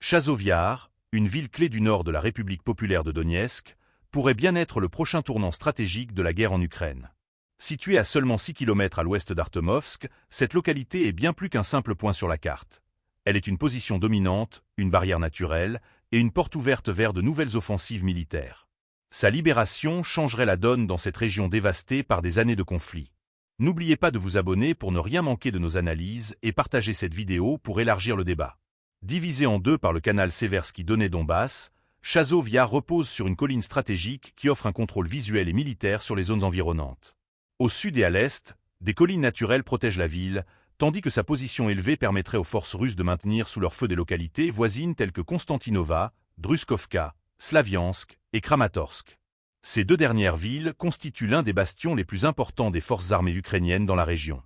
Chazov Yar, une ville clé du nord de la République populaire de Donetsk, pourrait bien être le prochain tournant stratégique de la guerre en Ukraine. Située à seulement 6 km à l'ouest d'Artemovsk, cette localité est bien plus qu'un simple point sur la carte. Elle est une position dominante, une barrière naturelle et une porte ouverte vers de nouvelles offensives militaires. Sa libération changerait la donne dans cette région dévastée par des années de conflits. N'oubliez pas de vous abonner pour ne rien manquer de nos analyses et partager cette vidéo pour élargir le débat. Divisé en deux par le canal Seversky Donets-Donbass, Chazov Yar repose sur une colline stratégique qui offre un contrôle visuel et militaire sur les zones environnantes. Au sud et à l'est, des collines naturelles protègent la ville, tandis que sa position élevée permettrait aux forces russes de maintenir sous leur feu des localités voisines telles que Konstantinova, Druskovka, Slaviansk et Kramatorsk. Ces deux dernières villes constituent l'un des bastions les plus importants des forces armées ukrainiennes dans la région.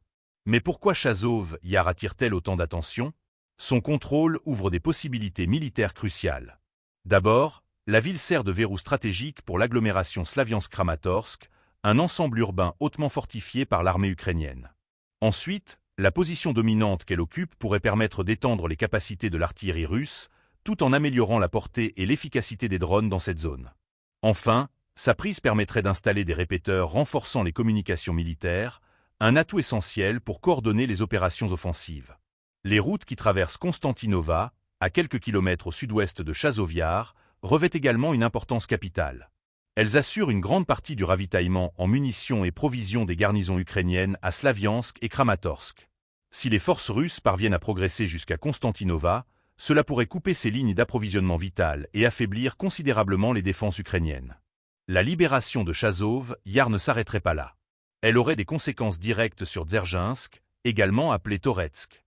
Mais pourquoi Chazov Yar attire-t-elle autant d'attention ? Son contrôle ouvre des possibilités militaires cruciales. D'abord, la ville sert de verrou stratégique pour l'agglomération Slaviansk-Kramatorsk, un ensemble urbain hautement fortifié par l'armée ukrainienne. Ensuite, la position dominante qu'elle occupe pourrait permettre d'étendre les capacités de l'artillerie russe, tout en améliorant la portée et l'efficacité des drones dans cette zone. Enfin, sa prise permettrait d'installer des répéteurs renforçant les communications militaires, un atout essentiel pour coordonner les opérations offensives. Les routes qui traversent Konstantinova, à quelques kilomètres au sud-ouest de Chazov Yar, revêtent également une importance capitale. Elles assurent une grande partie du ravitaillement en munitions et provisions des garnisons ukrainiennes à Slaviansk et Kramatorsk. Si les forces russes parviennent à progresser jusqu'à Konstantinova, cela pourrait couper ces lignes d'approvisionnement vitales et affaiblir considérablement les défenses ukrainiennes. La libération de Chazov Yar ne s'arrêterait pas là. Elle aurait des conséquences directes sur Dzerzhinsk, également appelé Toretsk.